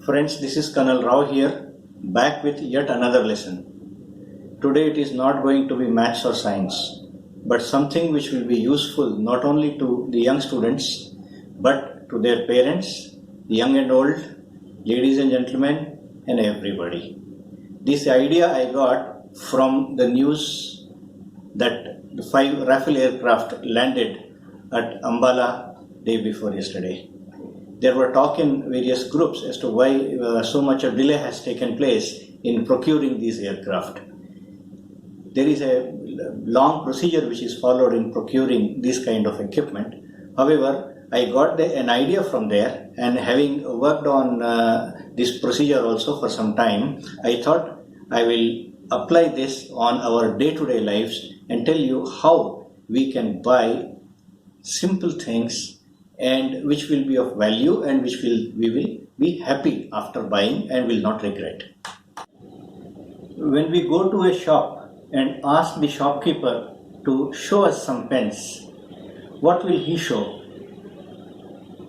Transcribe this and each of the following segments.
Friends, this is Colonel Rao here, back with yet another lesson. Today it is not going to be maths or science, but something which will be useful not only to the young students, but to their parents, young and old, ladies and gentlemen, and everybody. This idea I got from the news that the 5 Rafale aircraft landed at Ambala day before yesterday. There were talk in various groups as to why so much a delay has taken place in procuring these aircraft. There is a long procedure which is followed in procuring this kind of equipment. However, I got an idea from there, and having worked on this procedure also for some time, I thought I will apply this on our day-to-day lives and tell you how we can buy simple things and which will be of value and which we will be happy after buying and will not regret. When we go to a shop and ask the shopkeeper to show us some pens, what will he show?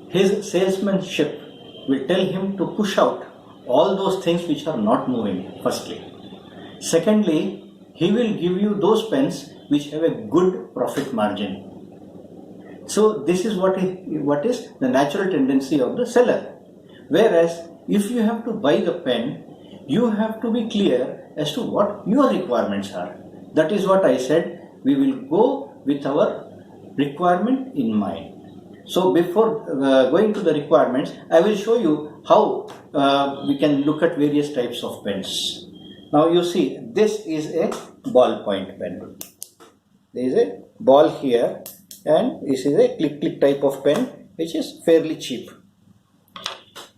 His salesmanship will tell him to push out all those things which are not moving, firstly. Secondly, he will give you those pens which have a good profit margin. So this is what is the natural tendency of the seller. Whereas if you have to buy the pen, you have to be clear as to what your requirements are. That is what I said, we will go with our requirement in mind. So before going to the requirements, I will show you how we can look at various types of pens. Now you see, this is a ballpoint pen. There is a ball here, and this is a click type of pen which is fairly cheap.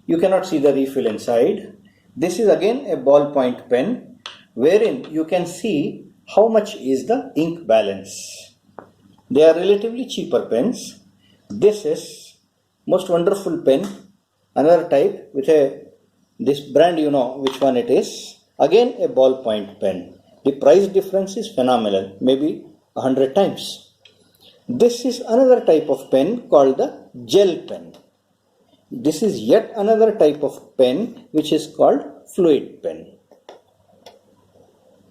You cannot see the refill inside. This is again a ballpoint pen wherein you can see how much is the ink balance. They are relatively cheaper pens. This is most wonderful pen, another type with this brand, you know which one it is. Again a ballpoint pen. The price difference is phenomenal, maybe 100 times. This is another type of pen called the gel pen. This is yet another type of pen which is called fluid pen.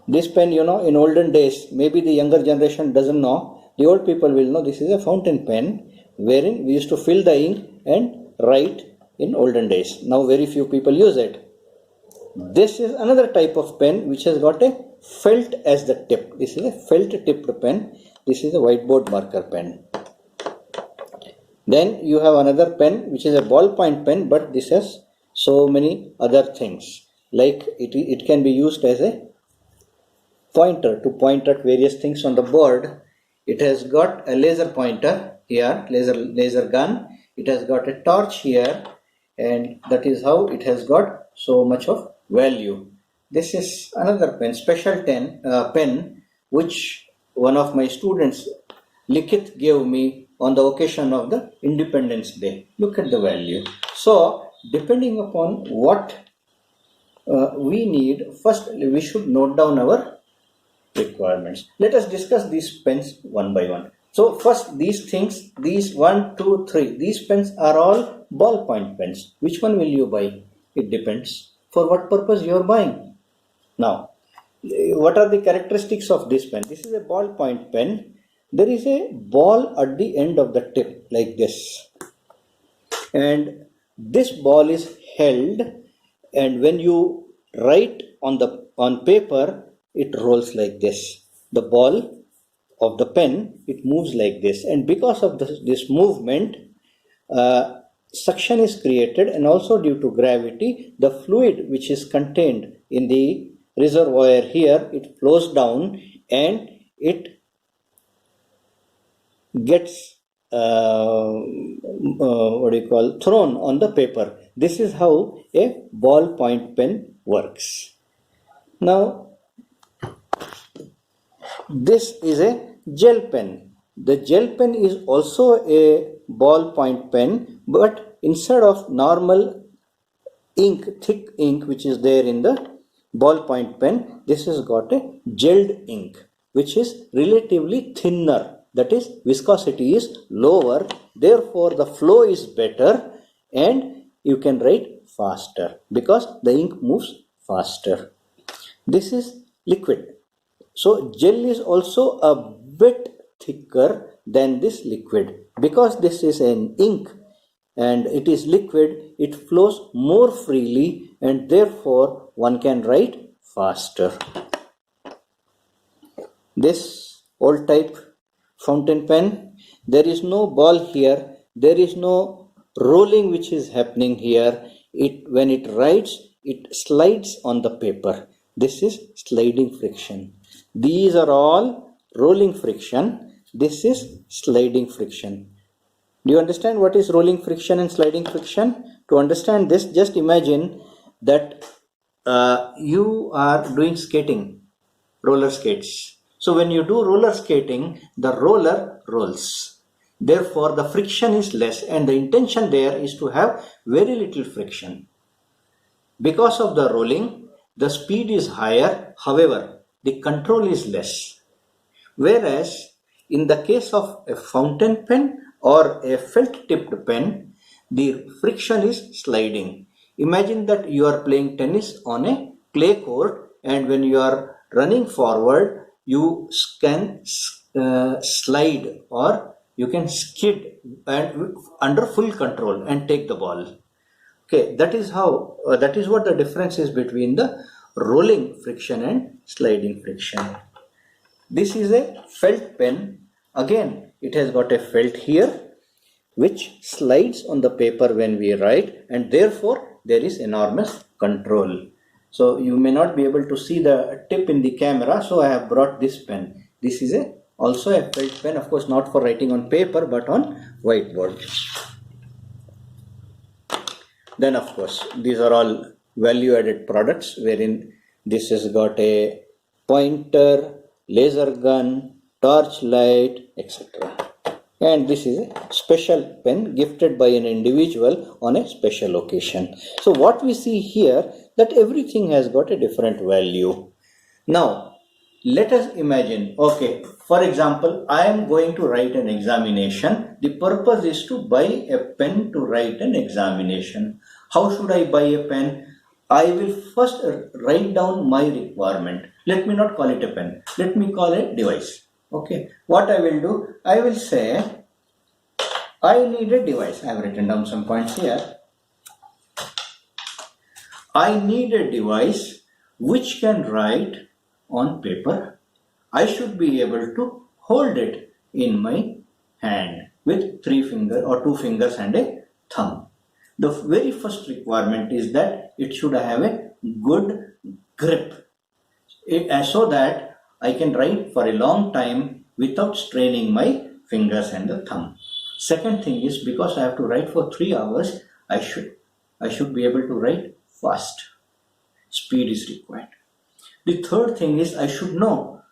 This pen, you know, in olden days, maybe the younger generation doesn't know, the old people will know, this is a fountain pen wherein we used to fill the ink and write in olden days. Now very few people use it. This is another type of pen which has got a felt as the tip. This is a felt tipped pen. This is a whiteboard marker pen. Then you have another pen which is a ballpoint pen, but this has so many other things. Like it can be used as a pointer to point at various things on the board. It has got a laser pointer here, laser gun. It has got a torch here, and that is how it has got so much of value. This is another pen, special pen which one of my students, Likith, gave me on the occasion of the Independence Day. Look at the value. So depending upon what we need, first we should note down our requirements. Let us discuss these pens one by one. So first, these things, these 1, 2, 3, these pens are all ballpoint pens. Which one will you buy? It depends for what purpose you are buying. Now, what are the characteristics of this pen? This is a ballpoint pen. There is a ball at the end of the tip like this, and this ball is held, and when you write on paper, it rolls like this. The ball of the pen, it moves like this, and because of this movement, suction is created, and also due to gravity, the fluid which is contained in the reservoir here, it flows down and it gets thrown on the paper. This is how a ballpoint pen works. Now, this is a gel pen. The gel pen is also a ballpoint pen, but instead of normal ink, thick ink which is there in the ballpoint pen, this has got a gelled ink which is relatively thinner. That is, viscosity is lower, therefore the flow is better and you can write faster because the ink moves faster. This is liquid. So gel is also a bit thicker than this liquid. Because this is an ink and it is liquid, it flows more freely and therefore one can write faster. This old type fountain pen, there is no ball here, there is no rolling which is happening here. When it writes, it slides on the paper. This is sliding friction. These are all rolling friction. This is sliding friction. Do you understand what is rolling friction and sliding friction? To understand this, just imagine that you are doing skating, roller skates. So when you do roller skating, the roller rolls. Therefore, the friction is less and the intention there is to have very little friction. Because of the rolling, the speed is higher, however, the control is less. Whereas, in the case of a fountain pen or a felt-tipped pen, the friction is sliding. Imagine that you are playing tennis on a clay court and when you are running forward, you can slide or you can skid and under full control and take the ball. Okay, that is what the difference is between the rolling friction and sliding friction. This is a felt pen. Again, it has got a felt here which slides on the paper when we write and therefore there is enormous control. So you may not be able to see the tip in the camera, so I have brought this pen. This is also a felt pen, of course not for writing on paper but on whiteboard. Then of course these are all value added products wherein this has got a pointer, laser gun, torch light, etc. And this is a special pen gifted by an individual on a special occasion. So what we see here, that everything has got a different value. Now let us imagine, okay, for example, I am going to write an examination. The purpose is to buy a pen to write an examination. How should I buy a pen? I will first write down my requirement. Let me not call it a pen. Let me call it device. Okay. What I will do, I will say, I need a device. I have written down some points here. I need a device which can write on paper. I should be able to hold it in my hand with 3 fingers or 2 fingers and a thumb. The very first requirement is that it should have a good grip so that I can write for a long time without straining my fingers and the thumb. Second thing is, because I have to write for 3 hours, I should be able to write fast. Speed is required. The third thing is, I should know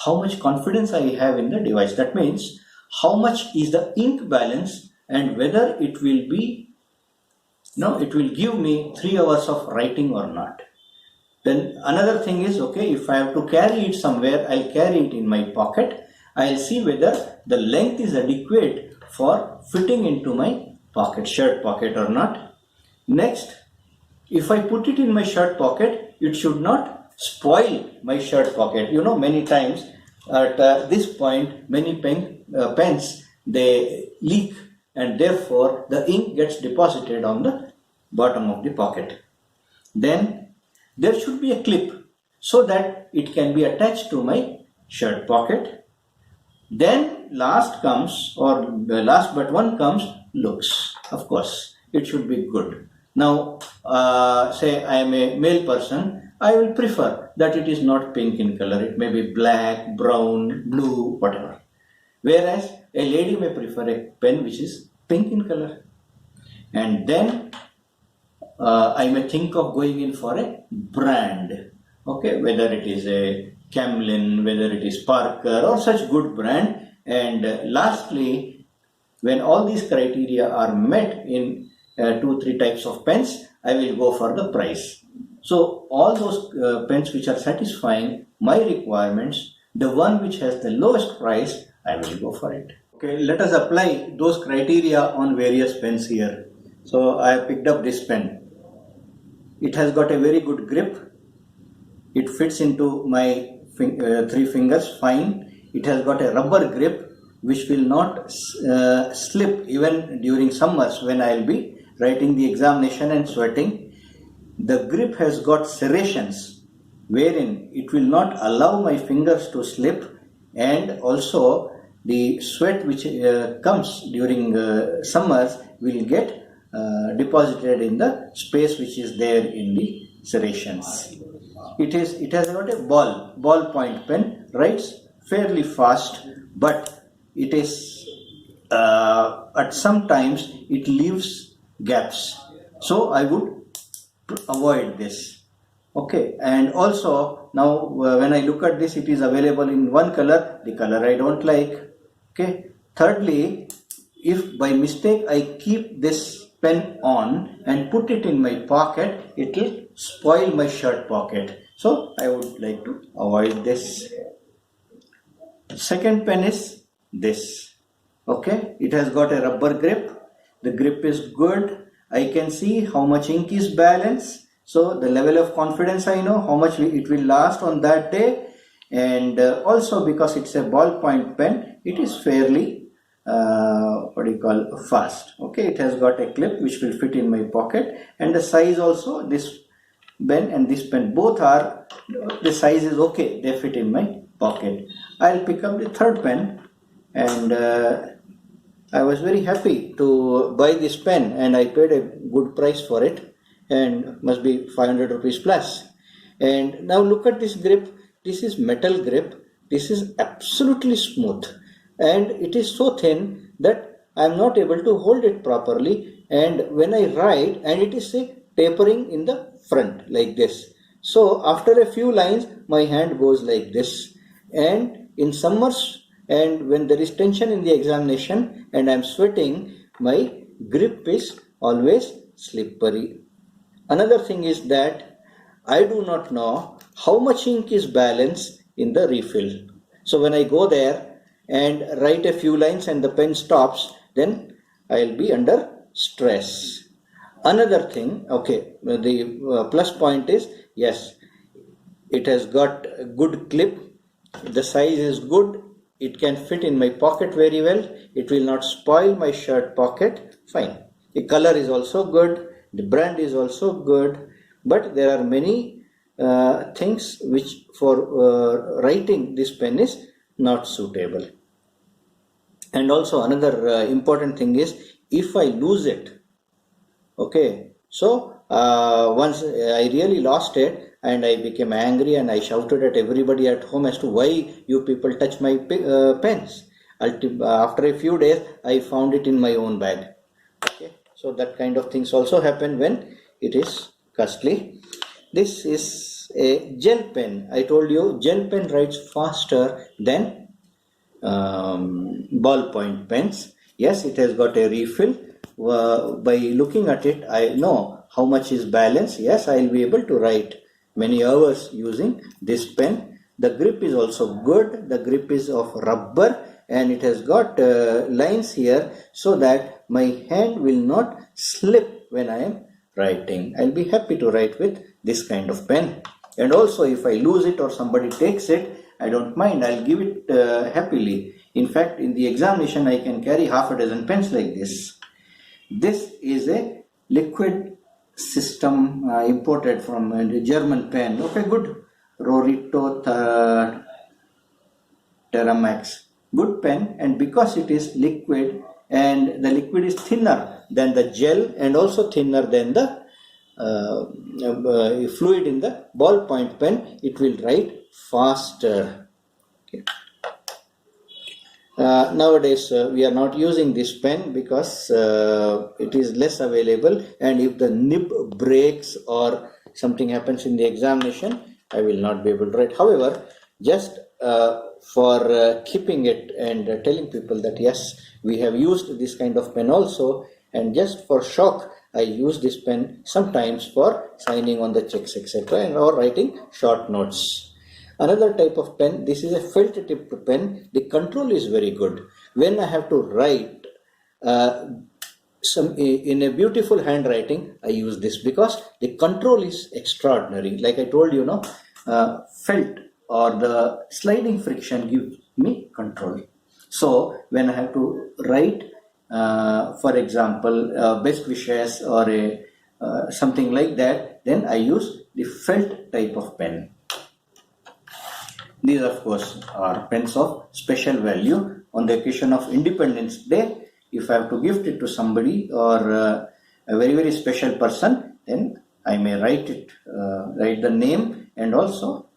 how much confidence I have in the device. That means how much is the ink balance and whether it will give me 3 hours of writing or not. Then another thing is, okay, if I have to carry it somewhere, I'll carry it in my pocket. I'll see whether the length is adequate for fitting into my pocket, shirt pocket or not. Next, if I put it in my shirt pocket, it should not spoil my shirt pocket. You know, many times at this point, many pens, they leak and therefore the ink gets deposited on the bottom of the pocket. Then there should be a clip so that it can be attached to my shirt pocket. Then last but one comes looks. Of course, it should be good. Now, say I am a male person, I will prefer that it is not pink in color. It may be black, brown, blue, whatever. Whereas a lady may prefer a pen which is pink in color. And then I may think of going in for a brand. Okay, whether it is a Camlin, whether it is Parker or such good brand. And lastly, when all these criteria are met in 2-3 types of pens, I will go for the price. So all those pens which are satisfying my requirements, the one which has the lowest price, I will go for it. Okay, let us apply those criteria on various pens here. So I have picked up this pen. It has got a very good grip. It fits into my three fingers fine. It has got a rubber grip which will not slip even during summers when I will be writing the examination and sweating. The grip has got serrations wherein it will not allow my fingers to slip, and also the sweat which comes during summers will get deposited in the space which is there in the serrations. It has got a ball point pen, writes fairly fast, but it is at some times it leaves gaps, so I would avoid this. Okay, and also now when I look at this, it is available in one color, the color I don't like. Okay, thirdly, if by mistake I keep this pen on and put it in my pocket, it will spoil my shirt pocket, so I would like to avoid this. Second pen is this. Okay, it has got a rubber grip. The grip is good. I can see how much ink is balanced, so the level of confidence I know how much it will last on that day. And also because it's a ballpoint pen, it is fairly fast. Okay, it has got a clip which will fit in my pocket, and the size also, this pen and this pen both are, the size is okay, they fit in my pocket. I'll pick up the third pen, and I was very happy to buy this pen, and I paid a good price for it, and must be 500 rupees plus. And now look at this grip. This is metal grip. This is absolutely smooth, and it is so thin that I am not able to hold it properly, and when I write, and it is tapering in the front like this, so after a few lines my hand goes like this. And in summers, and when there is tension in the examination and I am sweating, my grip is always slippery. Another thing is that I do not know how much ink is balanced in the refill. So when I go there and write a few lines and the pen stops, then I will be under stress. Another thing, okay, the plus point is, yes, it has got a good clip. The size is good. It can fit in my pocket very well. It will not spoil my shirt pocket. Fine. The color is also good. The brand is also good. But there are many things which for writing this pen is not suitable. And also another important thing is, if I lose it, okay, so once I really lost it, and I became angry and I shouted at everybody at home as to why you people touch my pens. After a few days, I found it in my own bag. Okay, so that kind of things also happen when it is costly. This is a gel pen. I told you gel pen writes faster than ballpoint pens. Yes, it has got a refill. By looking at it, I know how much is balanced. Yes, I will be able to write many hours using this pen. The grip is also good. The grip is of rubber, and it has got lines here so that my hand will not slip when I am writing. I'll be happy to write with this kind of pen. And also if I lose it or somebody takes it, I don't mind. I'll give it happily. In fact, in the examination I can carry half a dozen pens like this. This is a liquid system imported from a German pen. Okay, good. Rorito Terramax. Good pen, and because it is liquid and the liquid is thinner than the gel and also thinner than the fluid in the ballpoint pen, it will write faster. Okay. Nowadays we are not using this pen because it is less available, and if the nib breaks or something happens in the examination, I will not be able to write. However, just for keeping it and telling people that yes, we have used this kind of pen also, and just for shock, I use this pen sometimes for signing on the checks, etc., and or writing short notes. Another type of pen, this is a felt tip pen. The control is very good. When I have to write in a beautiful handwriting, I use this because the control is extraordinary. Like I told you, felt or the sliding friction gives me control. So when I have to write, for example, best wishes or something like that, then I use the felt type of pen. These, of course, are pens of special value. On the occasion of Independence Day, if I have to gift it to somebody or a very, very special person, then I may write the name, and also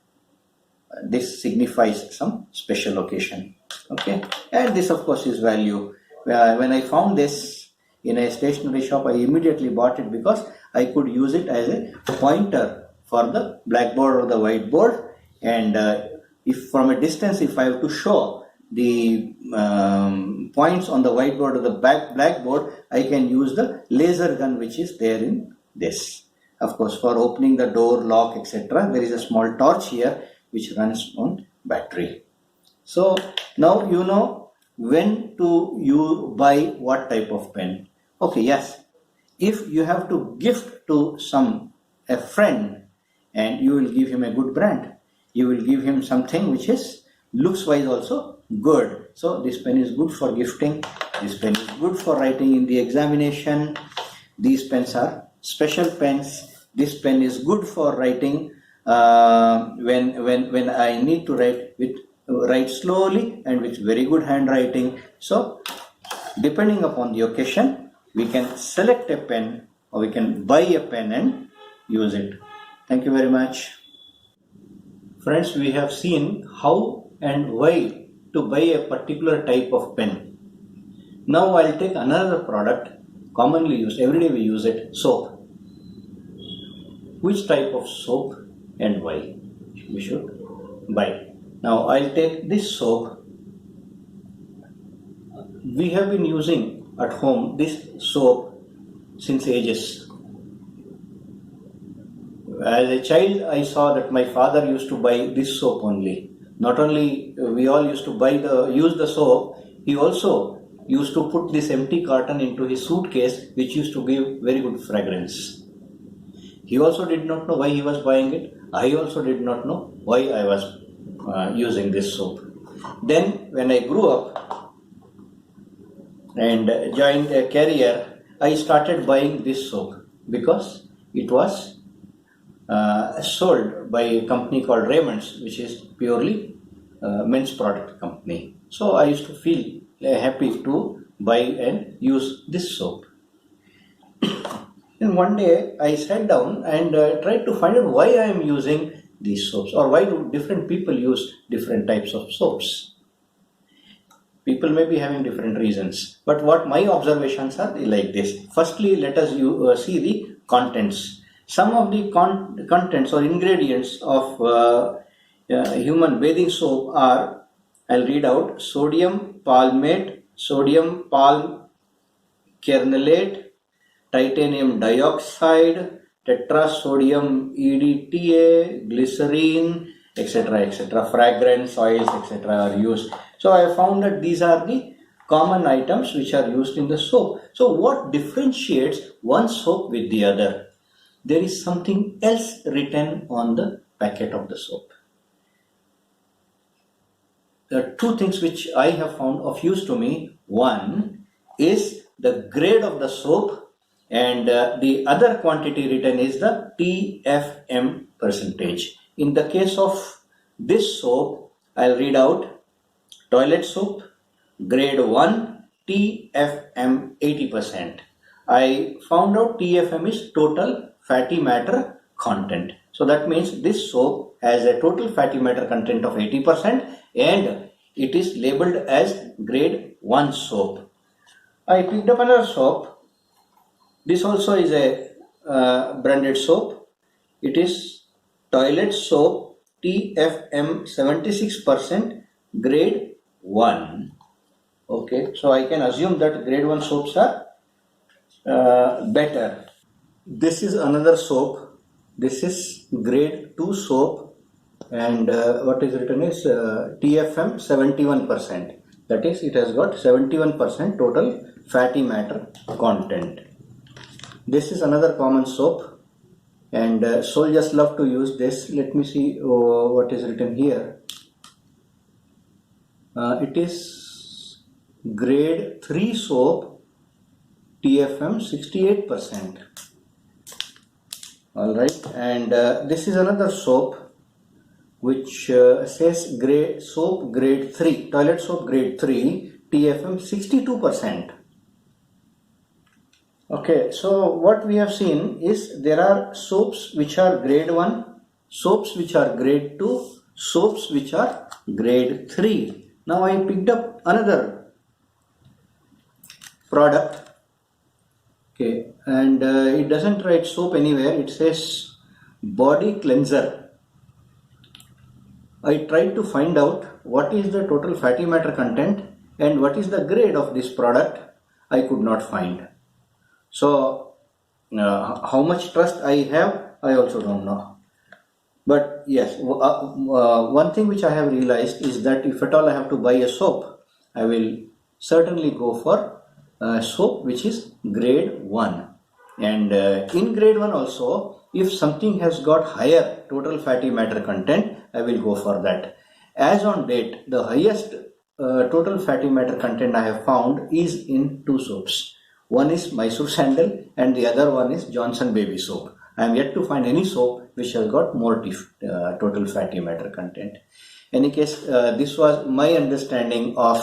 this signifies some special occasion. Okay, and this, of course, is value. When I found this in a stationery shop, I immediately bought it because I could use it as a pointer for the blackboard or the whiteboard, and if from a distance, if I have to show the points on the whiteboard or the blackboard, I can use the laser gun which is there in this. Of course, for opening the door, lock, etc., there is a small torch here which runs on battery. So now you know when to you buy what type of pen. Okay, yes, if you have to gift to a friend, and you will give him a good brand, you will give him something which is looks wise also good. So this pen is good for gifting, this pen is good for writing in the examination, these pens are special pens, this pen is good for writing when I need to write slowly and with very good handwriting. So depending upon the occasion, we can select a pen or we can buy a pen and use it. Thank you very much. Friends, we have seen how and why to buy a particular type of pen. Now I'll take another product commonly used, every day we use it, soap. Which type of soap and why we should buy? Now I'll take this soap. We have been using at home this soap since ages. As a child, I saw that my father used to buy this soap only. Not only we all used to use the soap, he also used to put this empty carton into his suitcase, which used to give very good fragrance. He also did not know why he was buying it. I also did not know why I was using this soap. Then when I grew up and joined a career, I started buying this soap because it was sold by a company called Raymond's, which is purely men's product company. So I used to feel happy to buy and use this soap. And one day I sat down and tried to find out why I am using these soaps, or why do different people use different types of soaps. People may be having different reasons, but what my observations are like this. Firstly, let us see the contents. Some of the contents or ingredients of human bathing soap are, I'll read out: sodium palmate, sodium palmkernelate, titanium dioxide, tetrasodium EDTA, glycerine, etc., etc. Fragrance oils, etc. are used. So I found that these are the common items which are used in the soap. So what differentiates one soap with the other? There is something else written on the packet of the soap. There are two things which I have found of use to me. One is the grade of the soap, and the other quantity written is the TFM percentage. In the case of this soap, I'll read out: toilet soap, grade 1, TFM 80%. I found out TFM is total fatty matter content. So that means this soap has a total fatty matter content of 80% and it is labeled as grade 1 soap. I picked up another soap. This also is a branded soap. It is toilet soap TFM 76% grade 1. Okay, so I can assume that grade 1 soaps are better. This is another soap. This is grade 2 soap, and what is written is TFM 71%. That is, it has got 71% total fatty matter content. This is another common soap, and soldiers love to use this. Let me see what is written here. It is grade 3 soap, TFM 68%. Alright, and this is another soap which says grade 3, toilet soap grade 3, TFM 62%. Okay, so what we have seen is there are soaps which are grade 1, soaps which are grade 2, soaps which are grade 3. Now I picked up another product. Okay, and it doesn't write soap anywhere, it says body cleanser. I tried to find out what is the total fatty matter content and what is the grade of this product. I could not find. So how much trust I have, I also don't know. But yes, one thing which I have realized is that if at all I have to buy a soap, I will certainly go for soap which is grade 1. And in grade 1 also, if something has got higher total fatty matter content, I will go for that. As on date, the highest total fatty matter content I have found is in 2 soaps. One is Mysore Sandal and the other one is Johnson Baby Soap. I am yet to find any soap which has got more total fatty matter content. In any case, this was my understanding of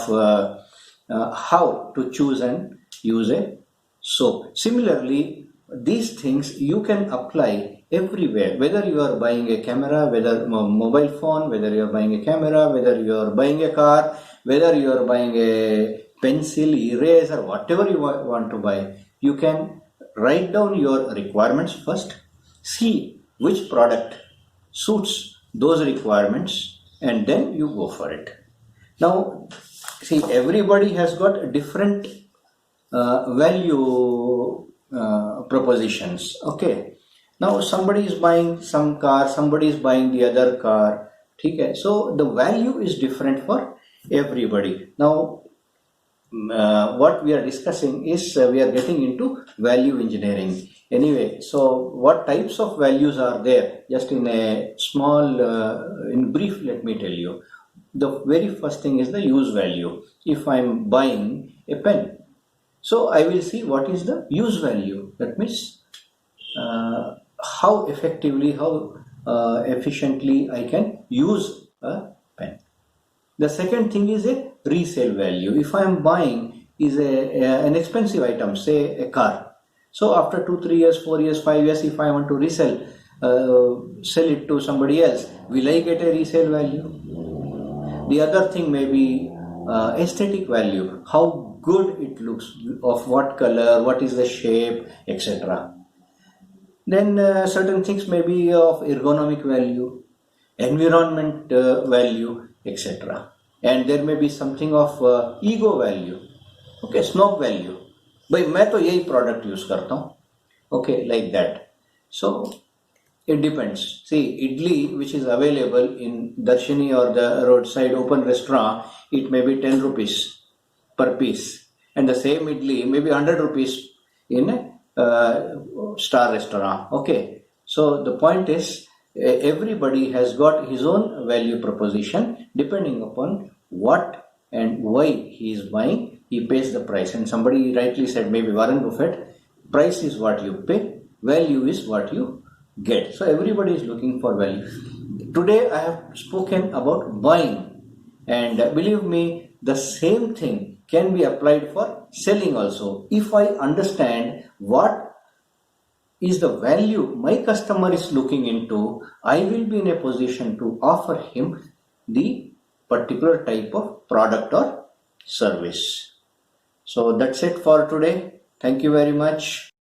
how to choose and use a soap. Similarly, these things you can apply everywhere, whether you are buying a camera, whether mobile phone, whether you are buying a camera, whether you are buying a car, whether you are buying a pencil, eraser, whatever you want to buy. You can write down your requirements first, see which product suits those requirements, and then you go for it. Now, see, everybody has got different value propositions. Okay. Now, somebody is buying some car, somebody is buying the other car. Okay. So, the value is different for everybody. Now, what we are discussing is we are getting into value engineering. Anyway, so what types of values are there? Just in a small, in brief, let me tell you. The very first thing is the use value. If I am buying a pen, so I will see what is the use value. That means how effectively, how efficiently I can use a pen. The second thing is a resale value. If I am buying is an expensive item, say a car. So after 2, 3 years, 4 years, 5 years, if I want to resell, sell it to somebody else, will I get a resale value? The other thing may be aesthetic value, how good it looks, of what color, what is the shape, etc. Then certain things may be of ergonomic value, environment value, etc. And there may be something of ego value, okay, snob value. भाई मैं तो यही product use करता हूँ, okay, like that. So it depends. See, idli which is available in Darshini or the roadside open restaurant, it may be 10 rupees per piece, and the same idli may be 100 rupees in a star restaurant. Okay, so the point is everybody has got his own value proposition depending upon what and why he is buying. He pays the price, and somebody rightly said, maybe Warren Buffett, price is what you pay, value is what you get. So everybody is looking for value. Today I have spoken about buying, and believe me, the same thing can be applied for selling also. If I understand what is the value my customer is looking into, I will be in a position to offer him the particular type of product or service. So that's it for today. Thank you very much.